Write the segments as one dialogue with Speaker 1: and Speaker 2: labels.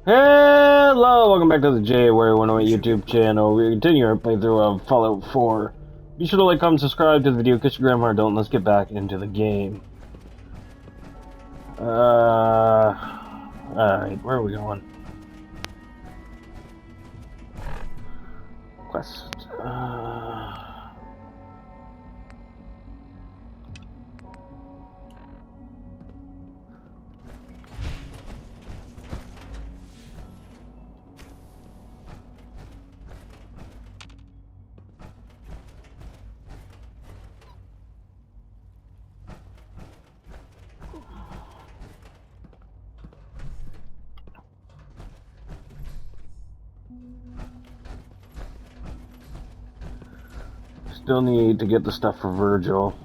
Speaker 1: Hello, welcome back to the J108 YouTube channel. We continue our playthrough of Fallout 4. Be sure to like, comment, subscribe to the video, kiss your grandma, don't. Let's get back into the game. Alright, where are we going? Quest. Still need to get the stuff for Virgil.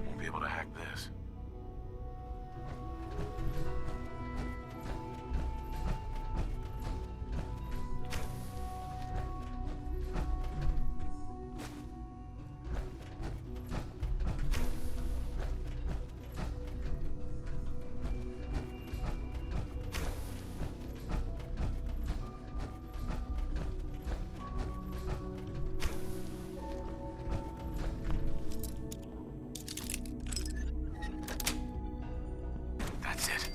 Speaker 2: Won't be able to hack this. That's it.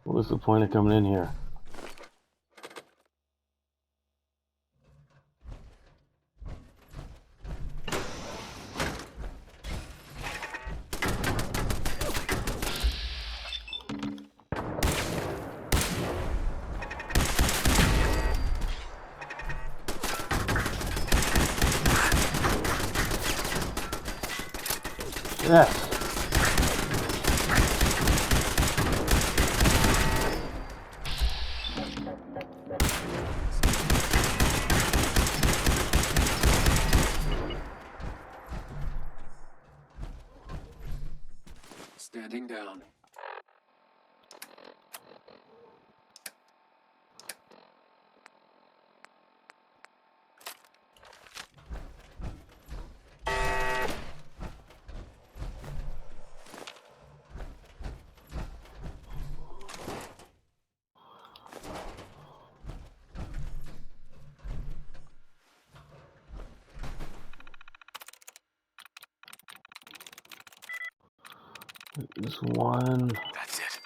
Speaker 1: What is the point of coming in here? Yes.
Speaker 2: Standing down.
Speaker 1: This one.
Speaker 2: That's it.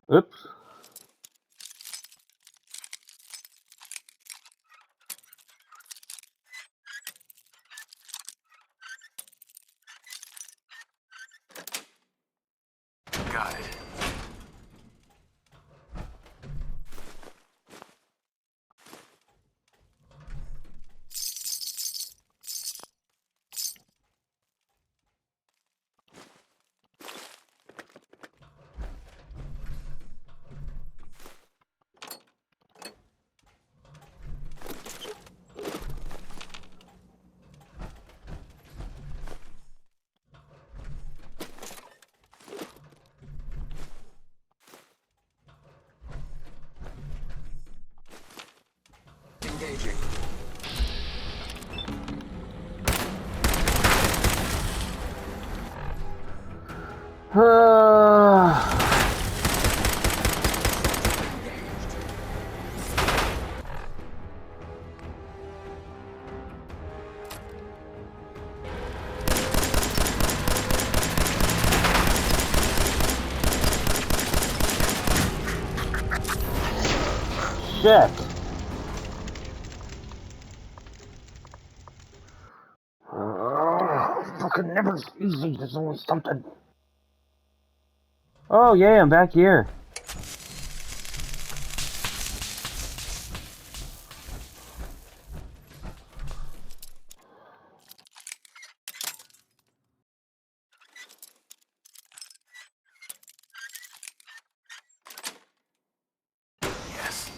Speaker 1: Oops.
Speaker 2: Got it. Engaging.
Speaker 1: Shit! Fucking never easy. There's always something. Oh yeah, I'm back here.
Speaker 2: Yes.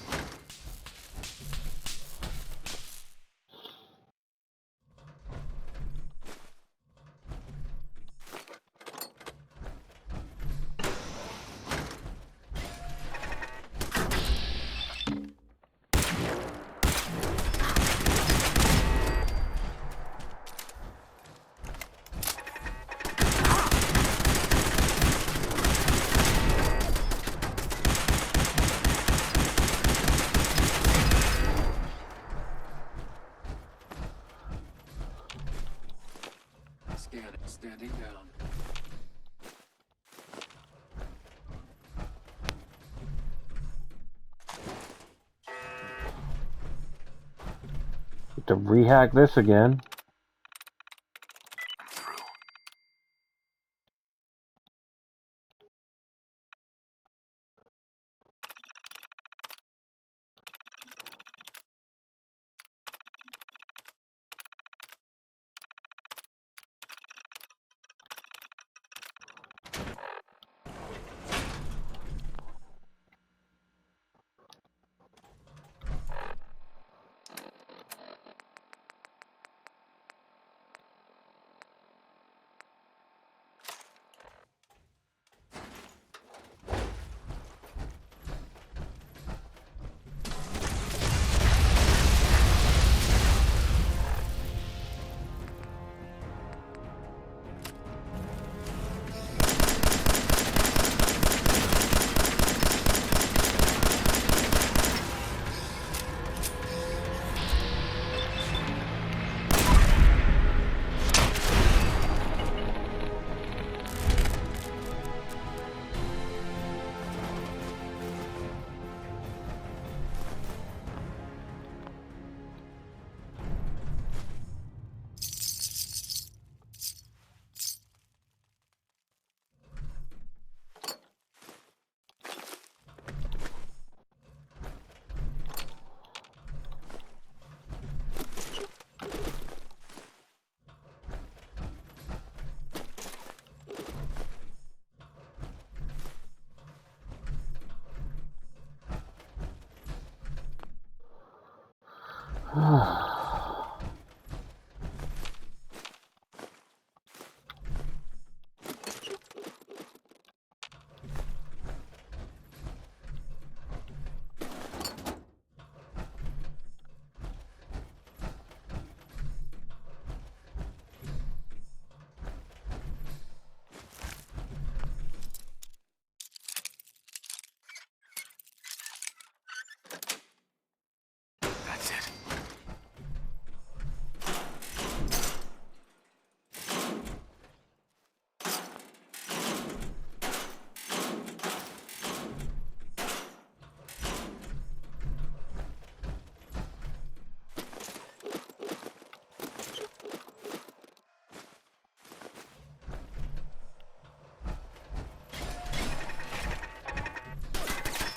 Speaker 2: Scanning. Standing down.
Speaker 1: To rehack this again.
Speaker 2: I'm through. That's it.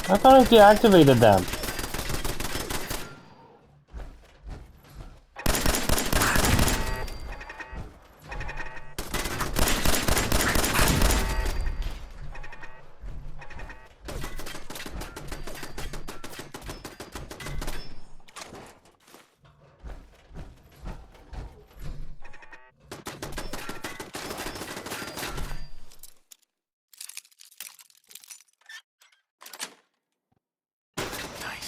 Speaker 1: I thought I deactivated them.
Speaker 2: Nice.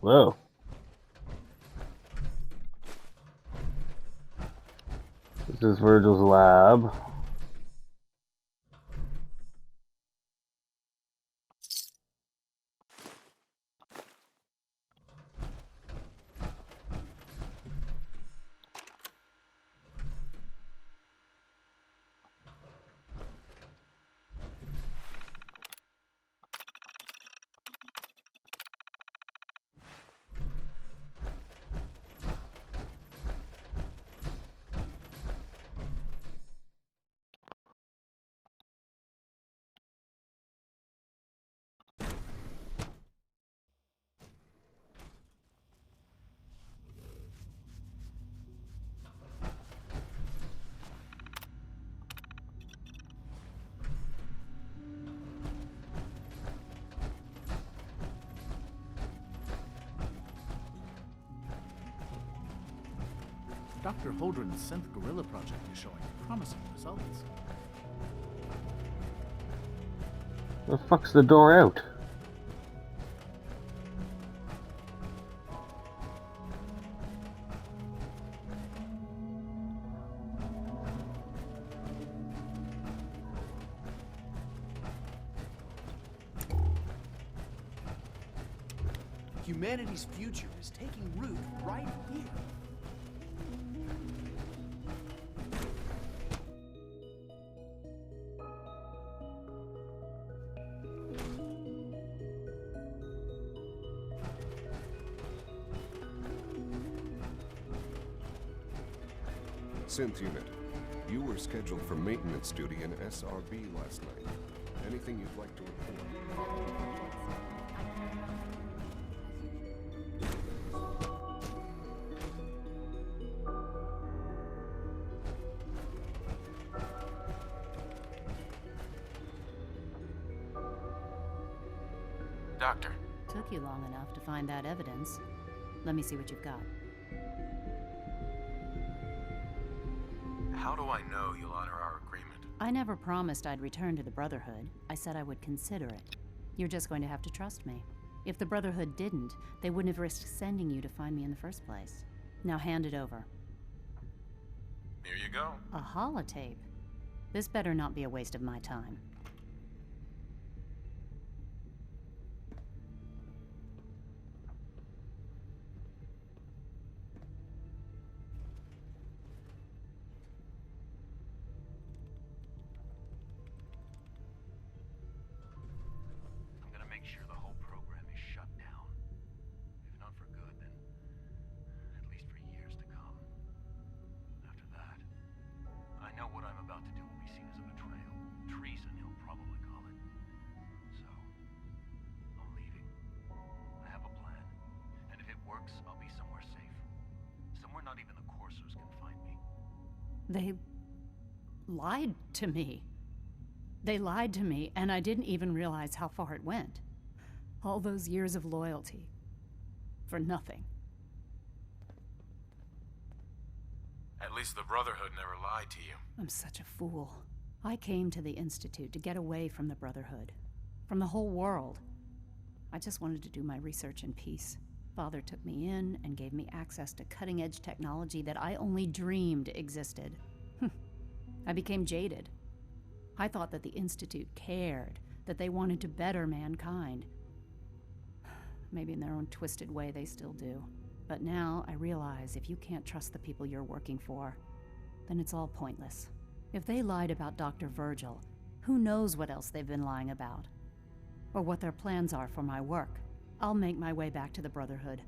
Speaker 1: Whoa. This is Virgil's lab.
Speaker 3: Dr. Holdren's synth gorilla project is showing promising results.
Speaker 1: The fuck's the door out?
Speaker 3: Humanity's future is taking root right here.
Speaker 4: Synth unit, you were scheduled for maintenance duty in SRB last night. Anything you'd like to report?
Speaker 2: Doctor,
Speaker 5: Took you long enough to find that evidence. Let me see what you've got.
Speaker 2: how do I know you'll honor our agreement?
Speaker 5: I never promised I'd return to the Brotherhood. I said I would consider it. You're just going to have to trust me. If the Brotherhood didn't, they wouldn't have risked sending you to find me in the first place. Now hand it over.
Speaker 2: Here you go.
Speaker 5: A holotape? This better not be a waste of my time.
Speaker 2: I'm gonna make sure the whole program is shut down. If not for good, then at least for years to come. After that, I know what I'm about to do will be seen as a betrayal. Treason, he'll probably call it. So, I'm leaving. I have a plan. And if it works, I'll be somewhere safe. Somewhere not even the Corsairs can find me.
Speaker 5: They lied to me. They lied to me, and I didn't even realize how far it went. All those years of loyalty. For nothing.
Speaker 2: At least the Brotherhood never lied to you.
Speaker 5: I'm such a fool. I came to the Institute to get away from the Brotherhood. From the whole world. I just wanted to do my research in peace. Father took me in and gave me access to cutting-edge technology that I only dreamed existed. I became jaded. I thought that the Institute cared, that they wanted to better mankind. Maybe in their own twisted way they still do. But now I realize if you can't trust the people you're working for, then it's all pointless. If they lied about Dr. Virgil, who knows what else they've been lying about? Or what their plans are for my work. I'll make my way back to the Brotherhood.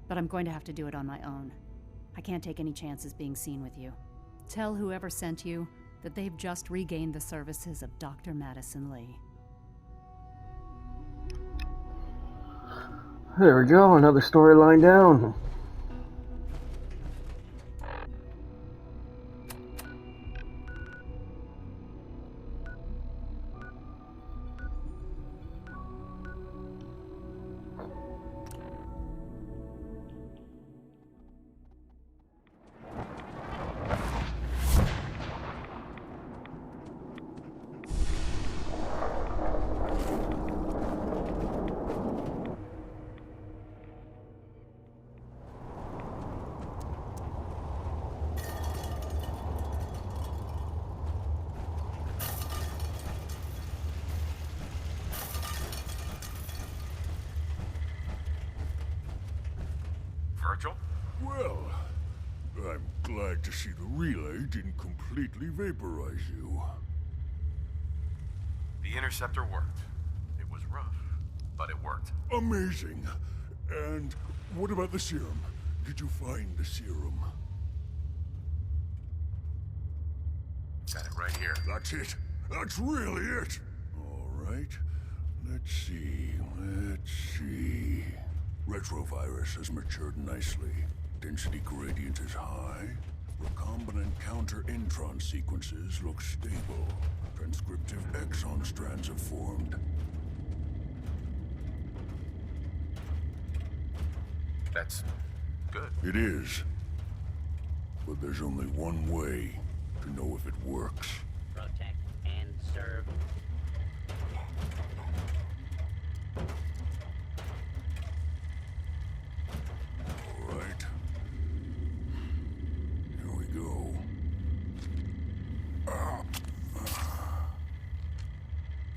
Speaker 5: But I'm going to have to do it on my own. I can't take any chances being seen with you. Tell whoever sent you that they've just regained the services of Dr. Madison Lee.
Speaker 1: There we go, another storyline down.
Speaker 6: Virgil?
Speaker 7: Well, I'm glad to see the relay didn't completely vaporize you.
Speaker 6: The interceptor worked. It was rough, but it worked.
Speaker 7: Amazing. And what about the serum? Did you find the serum?
Speaker 6: Got it right here.
Speaker 7: That's it. That's really it. All right. Let's see. Retrovirus has matured nicely. Density gradient is high. Recombinant counter-intron sequences look stable. Transcriptive exon strands have formed.
Speaker 6: That's good.
Speaker 7: It is. But there's only one way to know if it works.
Speaker 8: Protect and serve.
Speaker 7: All right. Here we go.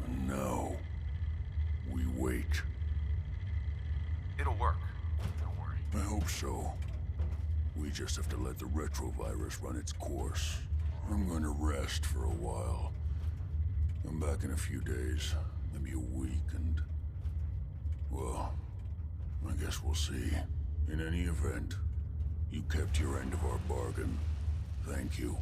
Speaker 7: And now, we wait.
Speaker 6: It'll work. Don't worry.
Speaker 7: I hope so. We just have to let the retrovirus run its course. I'm gonna rest for a while. I'm back in a few days, maybe a week, and... well, I guess we'll see. In any event, you kept your end of our bargain. Thank you.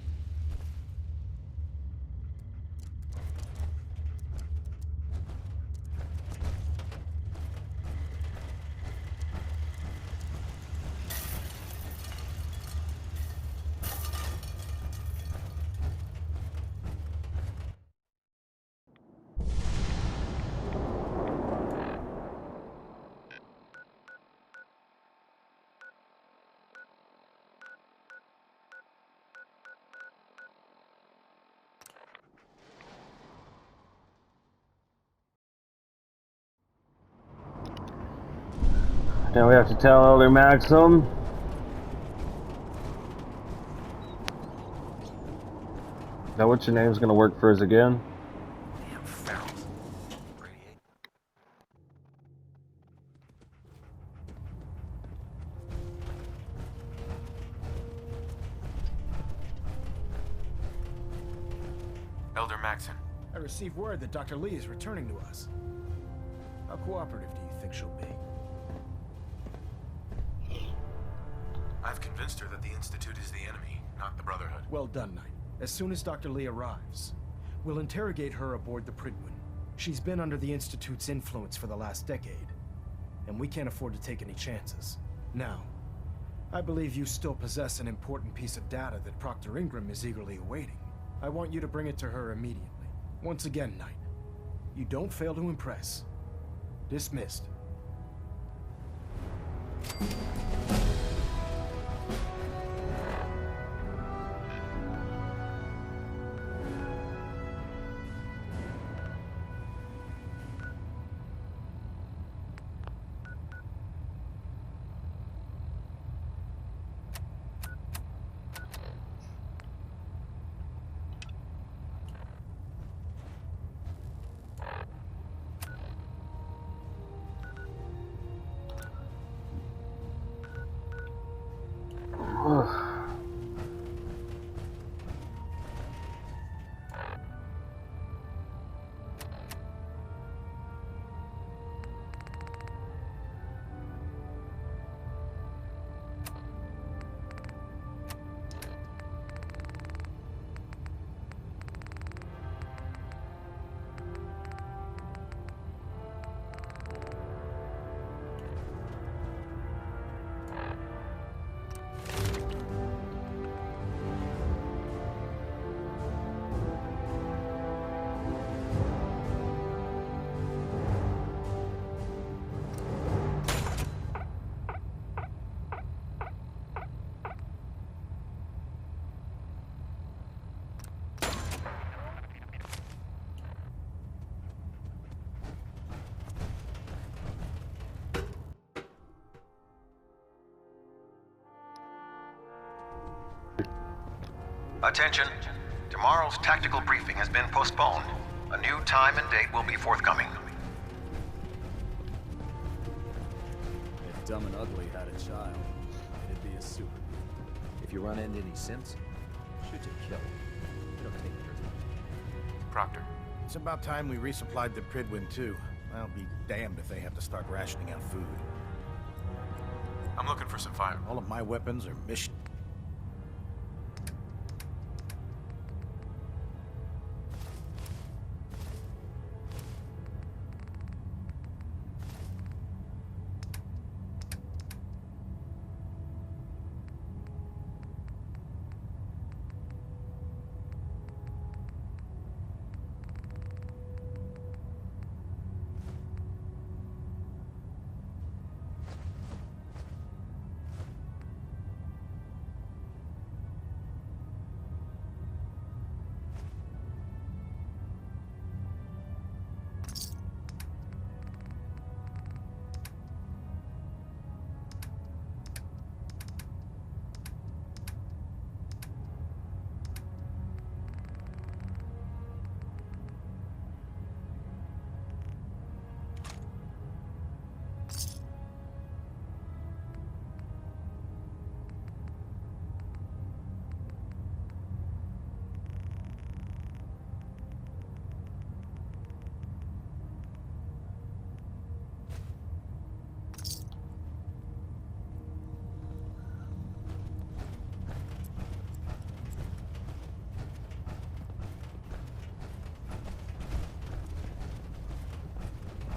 Speaker 1: Now we have to tell Elder Maxim. Now what's your name's gonna work for us again?
Speaker 6: Damn ferals. Radiate. Elder Maxon.
Speaker 9: I received word that Dr. Lee is returning to us. How cooperative do you think she'll be?
Speaker 6: I've convinced her that the Institute is the enemy, not the Brotherhood.
Speaker 9: Well done, Knight. As soon as Dr. Lee arrives, we'll interrogate her aboard the Prydwen. She's been under the Institute's influence for the last decade, and we can't afford to take any chances. Now, I believe you still possess an important piece of data that Proctor Ingram is eagerly awaiting. I want you to bring it to her immediately. Once again, Knight, you don't fail to impress. Dismissed.
Speaker 2: Attention. Tomorrow's tactical briefing has been postponed. A new time and date will be forthcoming.
Speaker 3: If Dumb and Ugly had a child,
Speaker 10: is super. If you run into any simps, shoot to kill. We don't take prisoners.
Speaker 6: Proctor.
Speaker 3: It's about time we resupplied the Prydwen too. I'll be damned if they have to start rationing out food.
Speaker 6: I'm looking for some fire.
Speaker 3: All of my weapons are mission.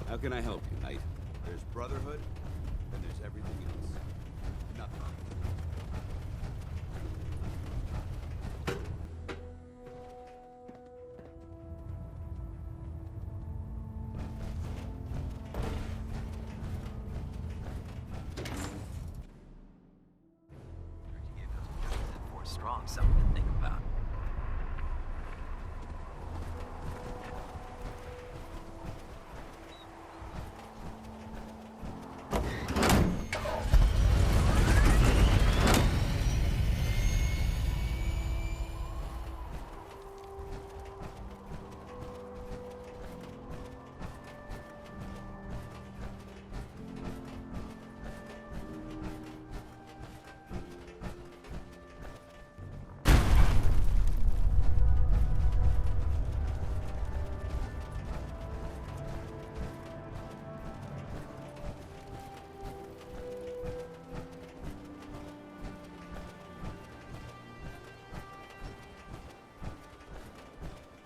Speaker 11: How can I help you, Knight? There's Brotherhood, and there's everything else. Nothing.
Speaker 10: You gave those guys at Fort Strong something to think about.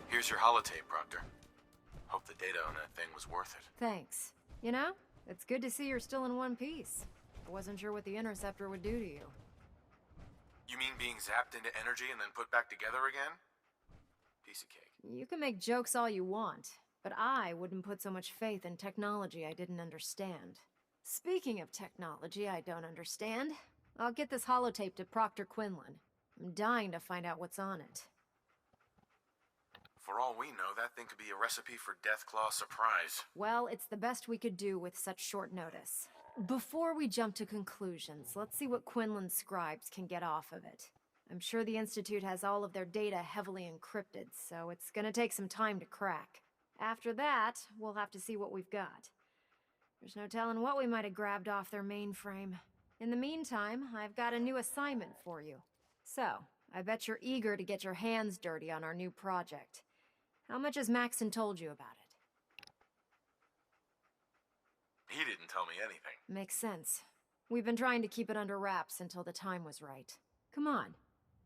Speaker 6: Here's your holotape, Proctor. Hope the data on that thing was worth it.
Speaker 12: Thanks. You know, it's good to see you're still in one piece. I wasn't sure what the Interceptor would do to you.
Speaker 6: You mean being zapped into energy and then put back together again? Piece of cake.
Speaker 12: You can make jokes all you want, but I wouldn't put so much faith in technology I didn't understand. Speaking of technology I don't understand, I'll get this holotape to Proctor Quinlan. I'm dying to find out what's on it.
Speaker 6: For all we know, that thing could be a recipe for Deathclaw surprise.
Speaker 12: Well, it's the best we could do with such short notice. Before we jump to conclusions, let's see what Quinlan's scribes can get off of it. I'm sure the Institute has all of their data heavily encrypted, so it's gonna take some time to crack. After that, we'll have to see what we've got. There's no telling what we might have grabbed off their mainframe. In the meantime, I've got a new assignment for you. So, I bet you're eager to get your hands dirty on our new project. How much has Maxon told you about it?
Speaker 6: He didn't tell me anything.
Speaker 12: Makes sense. We've been trying to keep it under wraps until the time was right. Come on.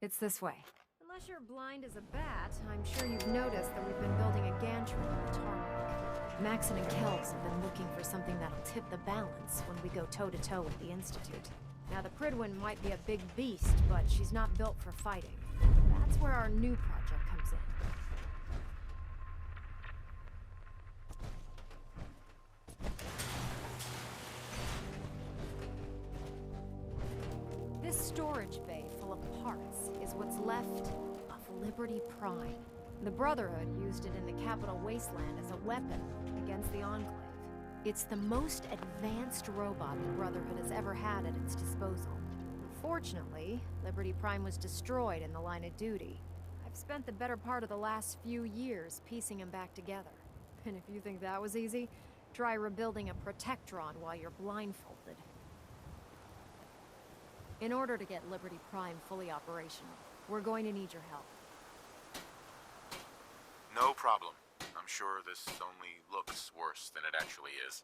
Speaker 12: It's this way. Unless you're blind as a bat, I'm sure you've noticed that we've been building a gantry on the tarmac. Maxon and Kells have been looking for something that'll tip the balance when we go toe-to-toe with the Institute. Now, the Prydwen might be a big beast, but she's not built for fighting. That's where our new project comes in. This storage bay full of parts is what's left of Liberty Prime. The Brotherhood used it in the Capital Wasteland as a weapon against the Enclave. It's the most advanced robot the Brotherhood has ever had at its disposal. Unfortunately, Liberty Prime was destroyed in the line of duty. I've spent the better part of the last few years piecing them back together. And if you think that was easy, try rebuilding a Protectron while you're blindfolded. In order to get Liberty Prime fully operational, we're going to need your help.
Speaker 6: No problem. I'm sure this only looks worse than it actually is.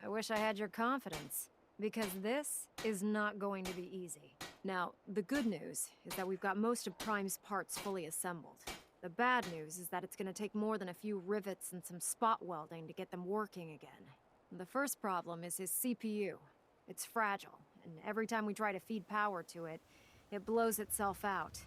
Speaker 12: I wish I had your confidence, because this is not going to be easy. Now, the good news is that we've got most of Prime's parts fully assembled. The bad news is that it's going to take more than a few rivets and some spot welding to get them working again. The first problem is his CPU. It's fragile, and every time we try to feed power to it, it blows itself out.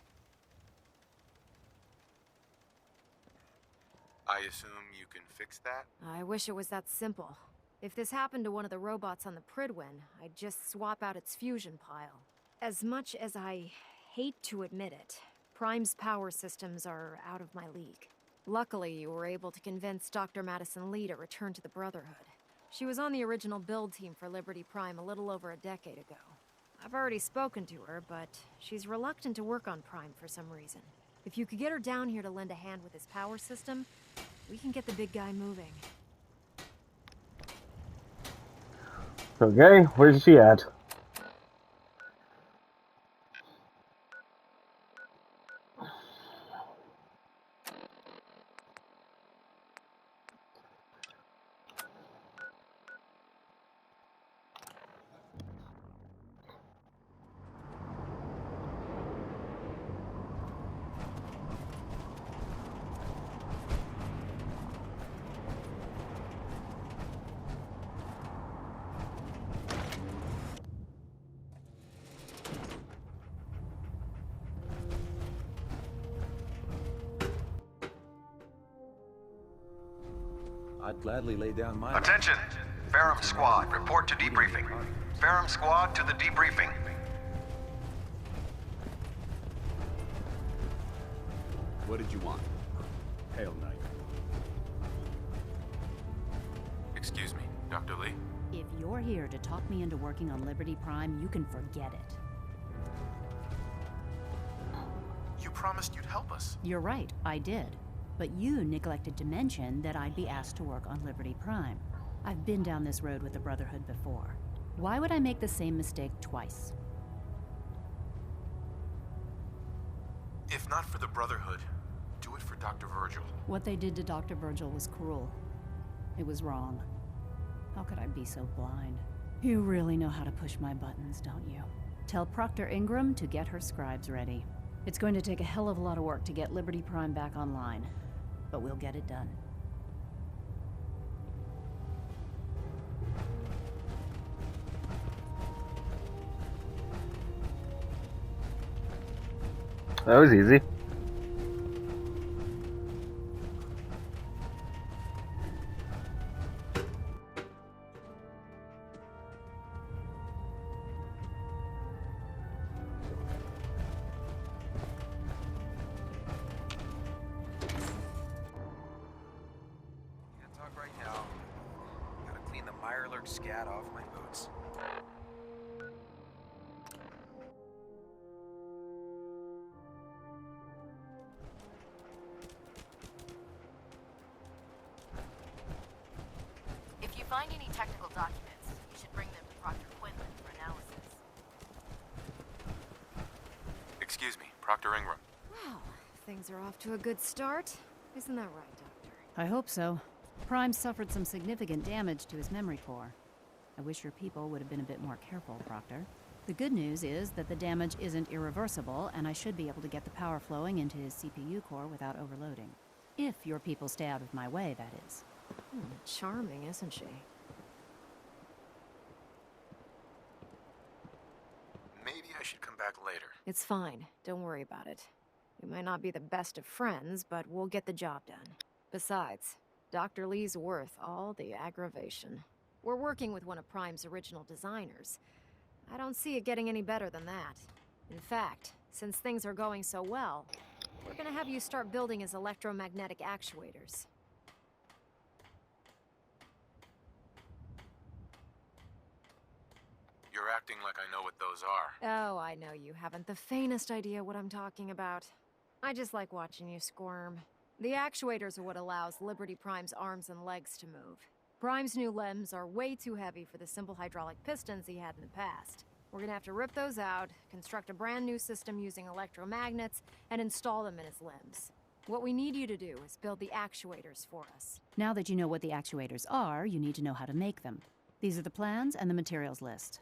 Speaker 6: I assume you can fix that?
Speaker 12: I wish it was that simple. If this happened to one of the robots on the Pridwin, I'd just swap out its fusion pile. As much as I hate to admit it, Prime's power systems are out of my league. Luckily, you were able to convince Dr. Madison Lee to return to the Brotherhood. She was on the original build team for Liberty Prime a little over a decade ago. I've already spoken to her, but she's reluctant to work on Prime for some reason. If you could get her down here to lend a hand with his power system, we can get the big guy moving.
Speaker 1: Okay, where's she at?
Speaker 10: I'd gladly lay down my...
Speaker 13: Attention! Ferrum Squad, report to debriefing. Ferrum Squad to the debriefing.
Speaker 11: What did you want?
Speaker 3: Hail Knight.
Speaker 6: Excuse me, Dr. Lee?
Speaker 5: If you're here to talk me into working on Liberty Prime, you can forget it.
Speaker 6: You promised you'd help us.
Speaker 5: You're right, I did. But you neglected to mention that I'd be asked to work on Liberty Prime. I've been down this road with the Brotherhood before. Why would I make the same mistake twice?
Speaker 6: If not for the Brotherhood, do it for Dr. Virgil.
Speaker 5: What they did to Dr. Virgil was cruel. It was wrong. How could I be so blind? You really know how to push my buttons, don't you? Tell Proctor Ingram to get her scribes ready. It's going to take a hell of a lot of work to get Liberty Prime back online, but we'll get it done.
Speaker 1: That was easy.
Speaker 10: Scat off my boots.
Speaker 14: If you find any technical documents, you should bring them to Proctor Quinlan for analysis.
Speaker 6: Excuse me, Proctor Ingram.
Speaker 12: Wow, things are off to a good start. Isn't that right, Doctor?
Speaker 5: I hope so. Prime suffered some significant damage to his memory core. I wish your people would have been a bit more careful, Proctor. The good news is that the damage isn't irreversible, and I should be able to get the power flowing into his CPU core without overloading. If your people stay out of my way, that is.
Speaker 12: Charming, isn't she?
Speaker 6: Maybe I should come back later.
Speaker 12: It's fine. Don't worry about it. We might not be the best of friends, but we'll get the job done. Besides, Dr. Lee's worth all the aggravation. We're working with one of Prime's original designers. I don't see it getting any better than that. In fact, since things are going so well, we're gonna have you start building his electromagnetic actuators.
Speaker 6: You're acting like I know what those are.
Speaker 12: Oh, I know you haven't the faintest idea what I'm talking about. I just like watching you squirm. The actuators are what allows Liberty Prime's arms and legs to move. Prime's new limbs are way too heavy for the simple hydraulic pistons he had in the past. We're gonna have to rip those out, construct a brand new system using electromagnets, and install them in his limbs. What we need you to do is build the actuators for us.
Speaker 5: Now that you know what the actuators are, you need to know how to make them. These are the plans and the materials list.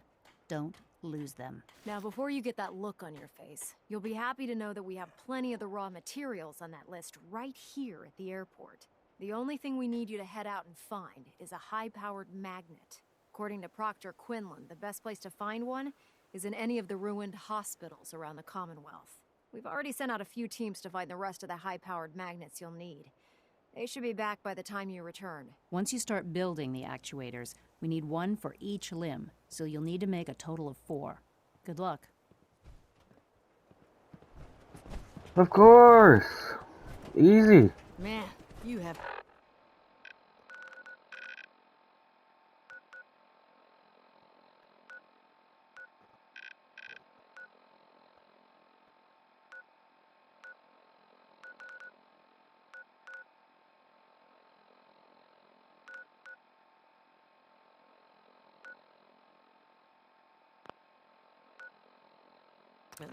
Speaker 5: Don't lose them.
Speaker 12: Now, before you get that look on your face, you'll be happy to know that we have plenty of the raw materials on that list right here at the airport. The only thing we need you to head out and find is a high-powered magnet. According to Proctor Quinlan, the best place to find one is in any of the ruined hospitals around the Commonwealth. We've already sent out a few teams to find the rest of the high-powered magnets you'll need. They should be back by the time you return.
Speaker 5: Once you start building the actuators, we need one for each limb, so you'll need to make a total of 4. Good luck.
Speaker 1: Of course! Easy.
Speaker 12: Man, you have...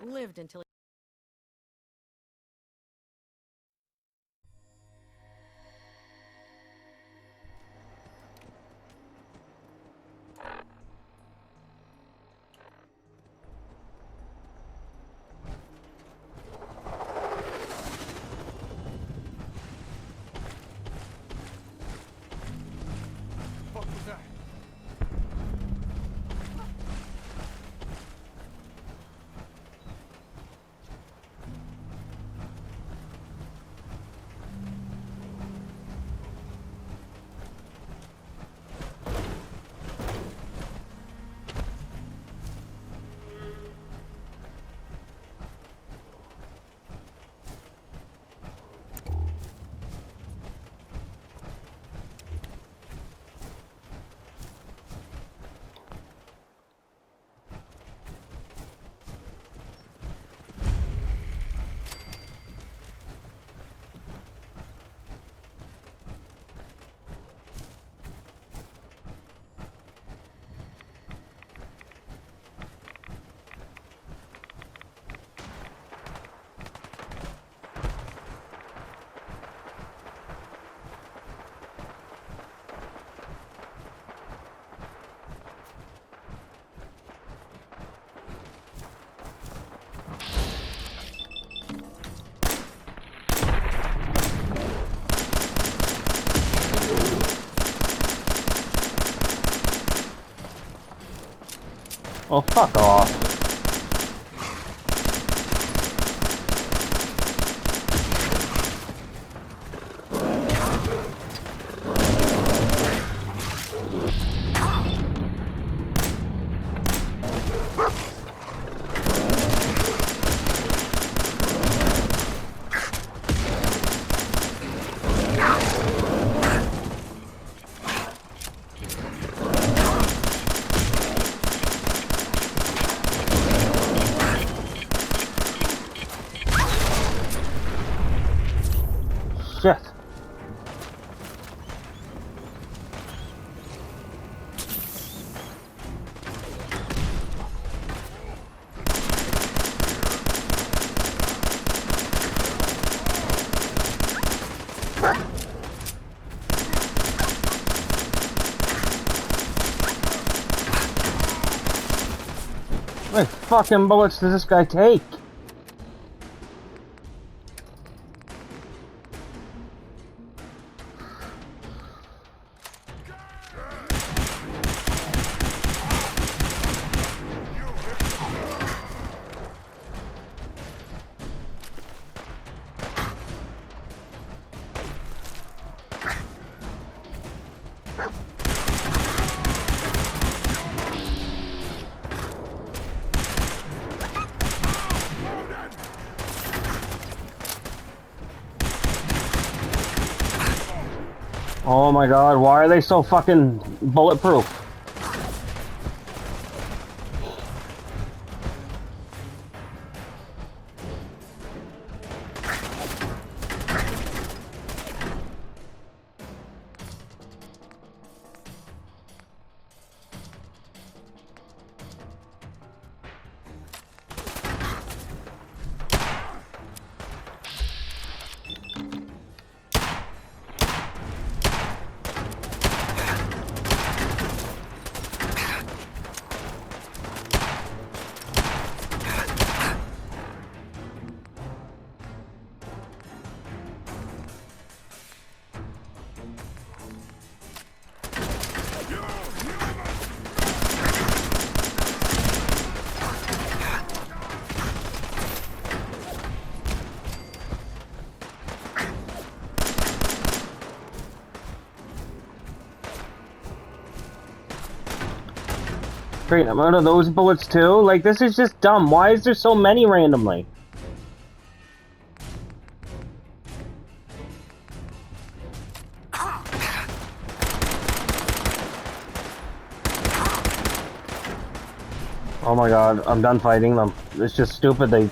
Speaker 12: lived until
Speaker 9: What was that?
Speaker 1: Oh, fuck off. Shit. How many fucking bullets does this guy take? Oh my god, why are they so fucking bulletproof? Great, I'm out of those bullets too? Like, this is just dumb. Why is there so many randomly? Oh my god, I'm done fighting them. It's just stupid. They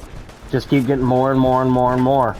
Speaker 1: just keep getting more and more and more and more.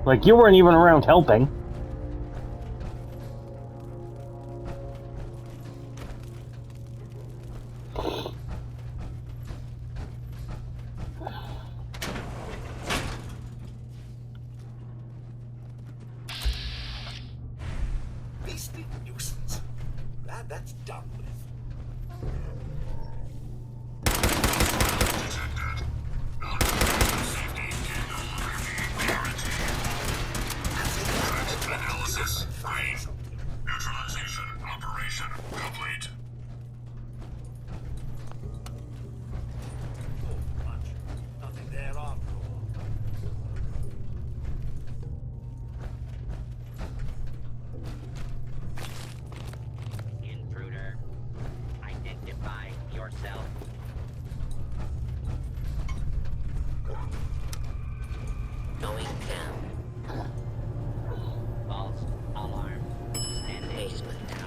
Speaker 1: Like, you weren't even around helping.
Speaker 15: Beastly nuisance. Glad that's done with.
Speaker 7: Analysis 3. Neutralization operation complete.
Speaker 15: Nothing there after all.
Speaker 8: Intruder, identify yourself. Going down. False alarm. Stand basement down.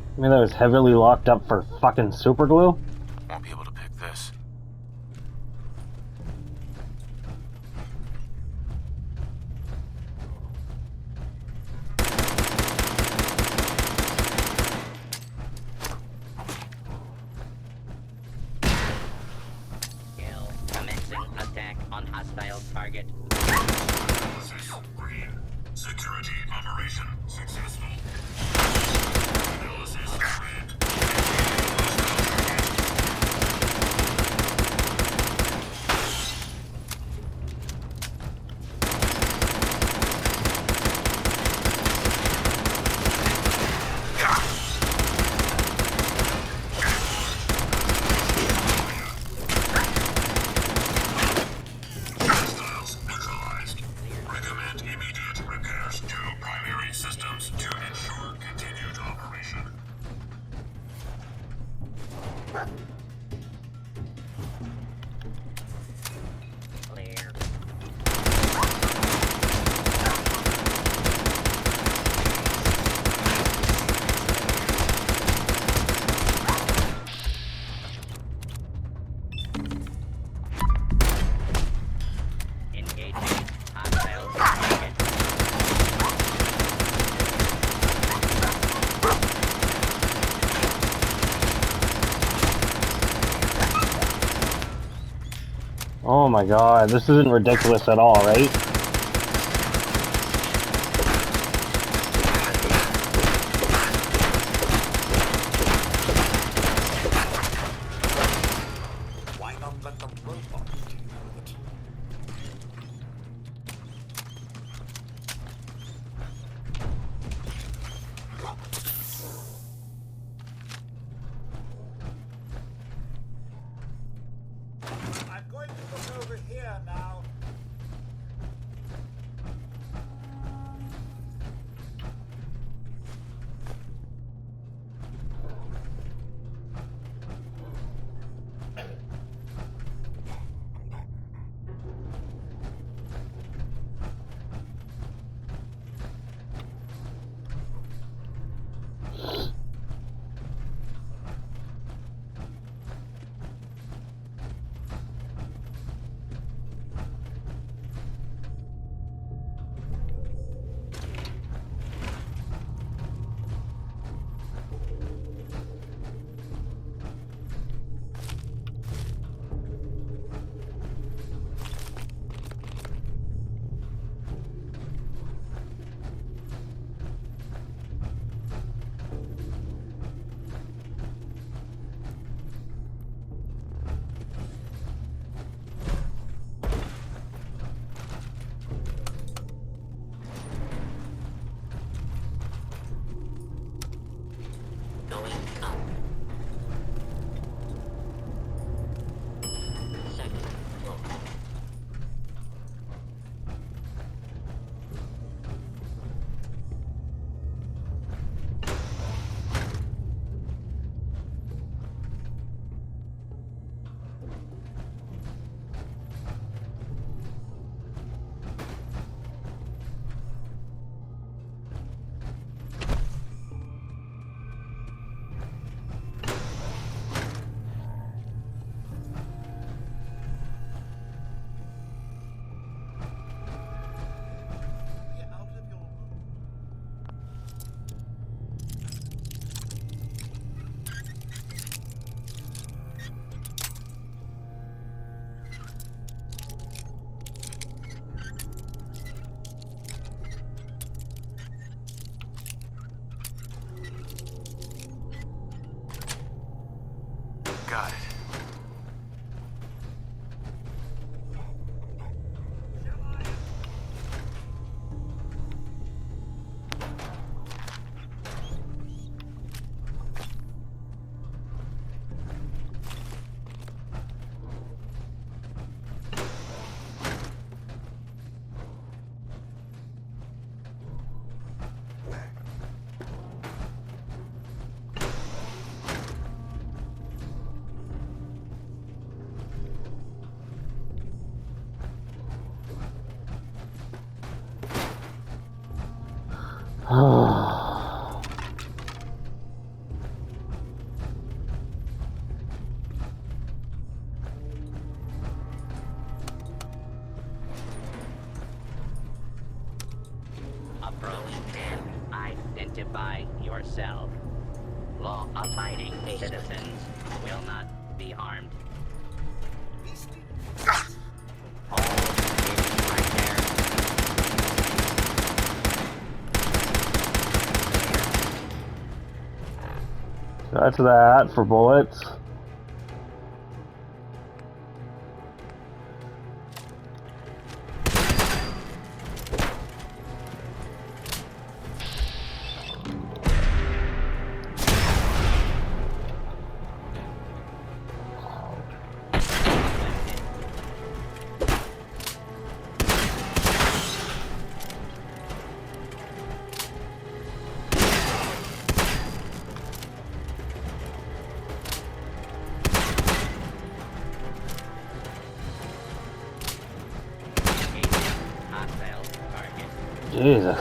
Speaker 1: I mean, that was heavily locked up for fucking super glue?
Speaker 6: Won't be able to pick this.
Speaker 8: Kill. Commencing attack on hostile target.
Speaker 7: Analysis green. Security operation successful. Analysis red. Hostiles neutralized. Recommend immediate repairs to primary systems to ensure continued operation.
Speaker 8: Clear. Engaging hostile target.
Speaker 1: Oh my god, this isn't ridiculous at all, right?
Speaker 15: robot to deal with it. I'm going to look over here now.
Speaker 8: Going up. Second floor.
Speaker 15: Get out of your room.
Speaker 6: Got it.
Speaker 8: Approach and identify yourself. Law-abiding citizens will not be harmed. All is right there.
Speaker 1: That's that for bullets.
Speaker 8: Hostile target.
Speaker 1: Jesus.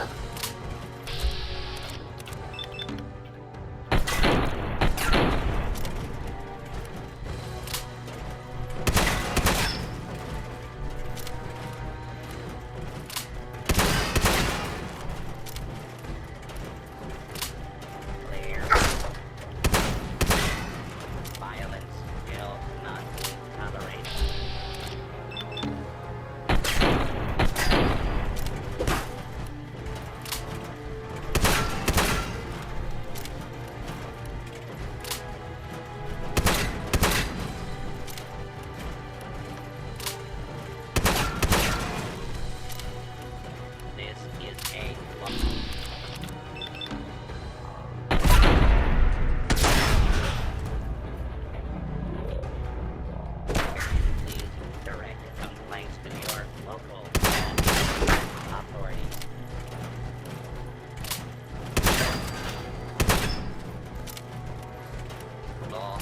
Speaker 8: Clear. Violence will not be tolerated.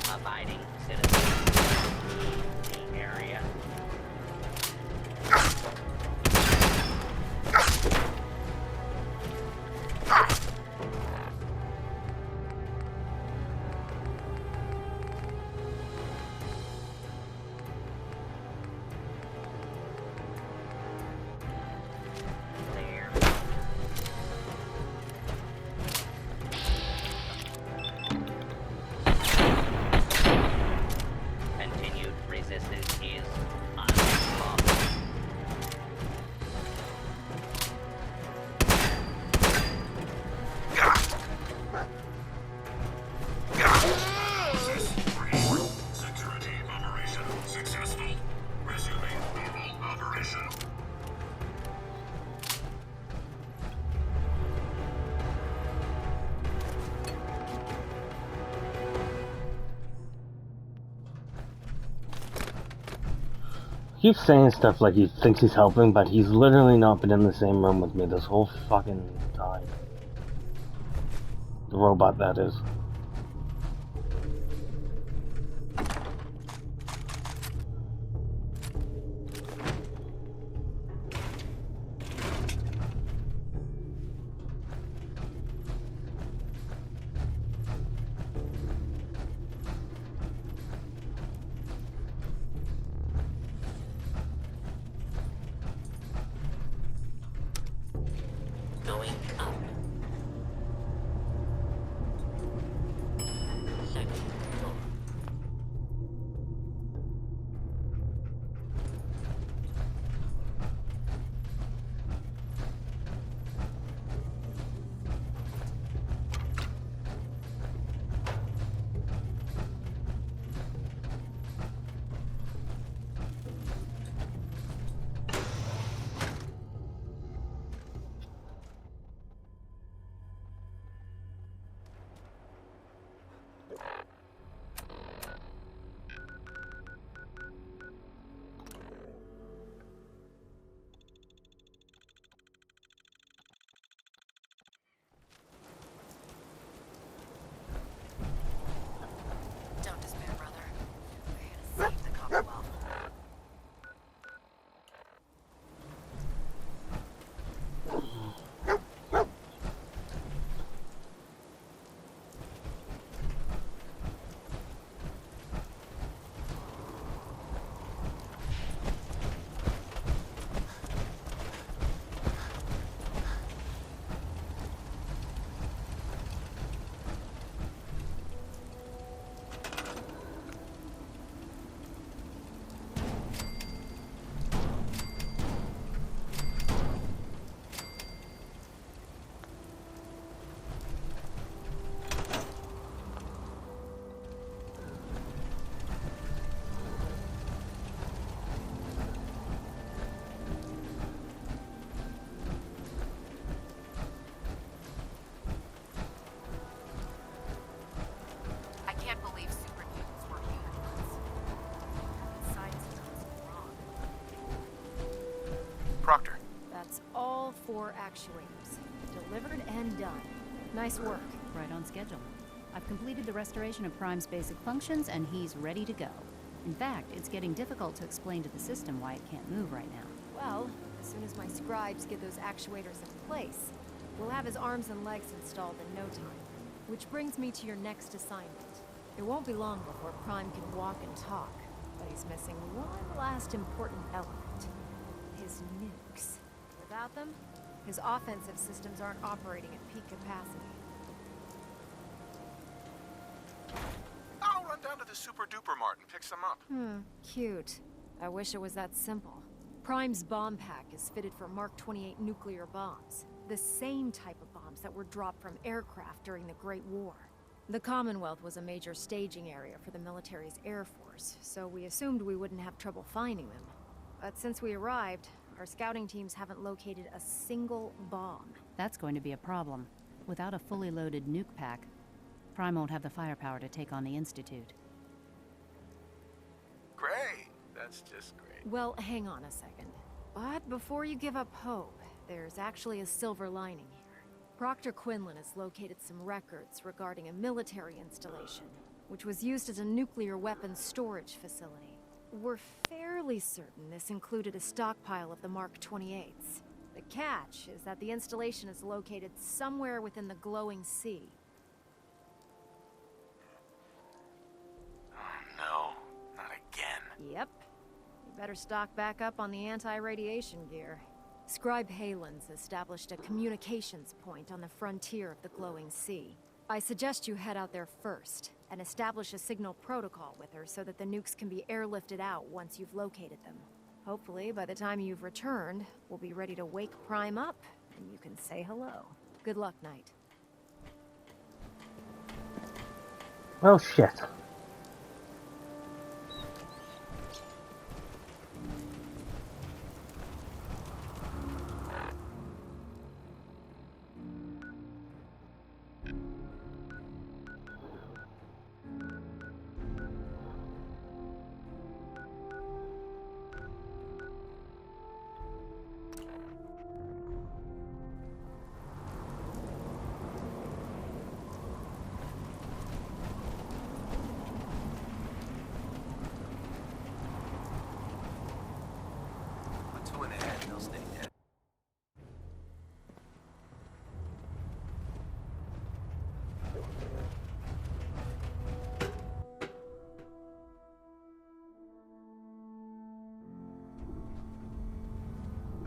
Speaker 8: law-abiding citizens in the area. Continued resistance is unlawful.
Speaker 7: Security operation successful. Resuming normal operation.
Speaker 1: He keeps saying stuff like he thinks he's helping, but he's literally not been in the same room with me this whole fucking time. The robot, that is.
Speaker 15: Going up. Second floor.
Speaker 14: Don't despair, brother. We're here to save the Commonwealth. I can't believe super mutants were humans. Science is wrong.
Speaker 6: Proctor.
Speaker 12: That's all 4 actuators. Delivered and done. Nice work.
Speaker 5: Right on schedule. I've completed the restoration of Prime's basic functions, and he's ready to go. In fact, it's getting difficult to explain to the system why it can't move right now.
Speaker 12: Well, as soon as my scribes get those actuators in place, we'll have his arms and legs installed in no time. Which brings me to your next assignment. It won't be long before Prime can walk and talk, but he's missing one last important element. His nukes. Without them, his offensive systems aren't operating at peak capacity.
Speaker 6: I'll run down to the Super Duper Mart and pick some up.
Speaker 12: Cute. I wish it was that simple. Prime's bomb pack is fitted for Mark 28 nuclear bombs. The same type of bombs that were dropped from aircraft during the Great War. The Commonwealth was a major staging area for the military's air force, so we assumed we wouldn't have trouble finding them. But since we arrived, our scouting teams haven't located a single bomb.
Speaker 5: That's going to be a problem. Without a fully loaded nuke pack, Prime won't have the firepower to take on the Institute.
Speaker 6: Great. That's just great.
Speaker 12: Well, hang on a second. But before you give up hope, there's actually a silver lining here. Proctor Quinlan has located some records regarding a military installation which was used as a nuclear weapons storage facility. We're fairly certain this included a stockpile of the Mark 28s. The catch is that the installation is located somewhere within the glowing sea.
Speaker 6: Oh no, not again.
Speaker 12: Yep. You better stock back up on the anti-radiation gear. Scribe Halen's established a communications point on the frontier of the glowing sea. I suggest you head out there first, and establish a signal protocol with her so that the nukes can be airlifted out once you've located them. Hopefully, by the time you've returned, we'll be ready to wake Prime up, and you can say hello. Good luck, Knight.
Speaker 1: Oh shit.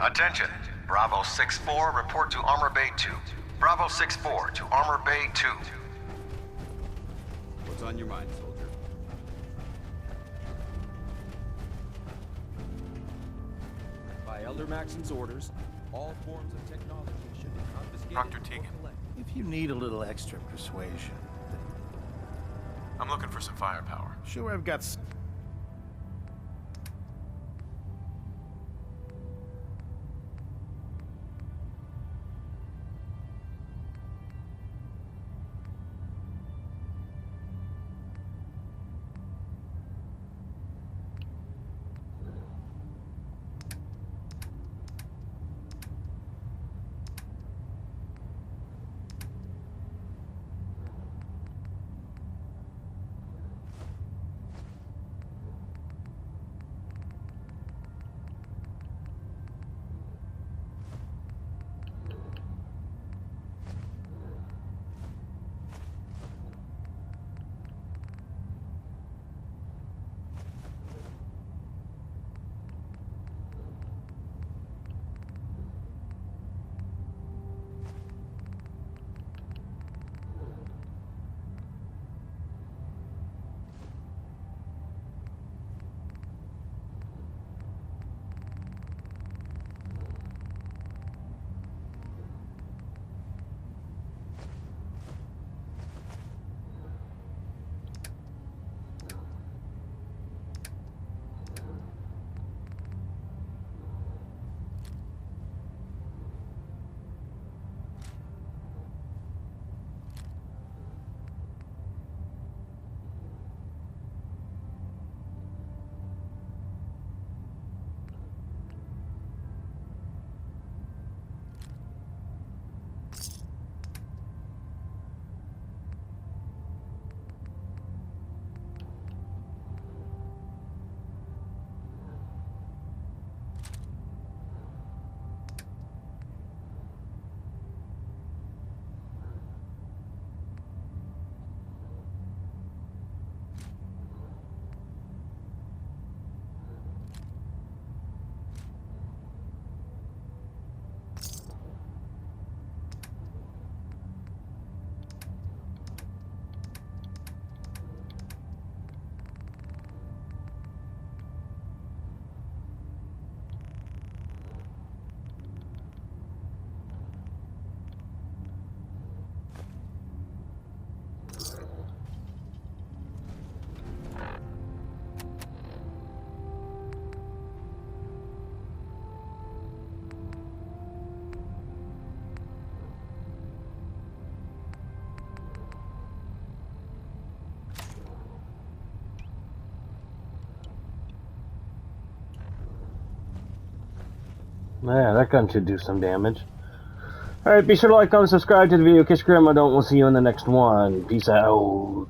Speaker 13: Attention. Bravo 6-4, report to Armor Bay 2. Bravo 6-4 to Armor Bay 2.
Speaker 11: What's on your mind, soldier?
Speaker 10: By Elder Maxon's orders, all forms of technology should be confiscated.
Speaker 6: Dr. Tegan.
Speaker 3: If you need a little extra persuasion.
Speaker 6: I'm looking for some firepower.
Speaker 3: Sure, I've got...
Speaker 1: Yeah, that gun should do some damage. Alright, be sure to like, comment, subscribe to the video. Kiss your grandma, don't. We'll see you in the next one. Peace out.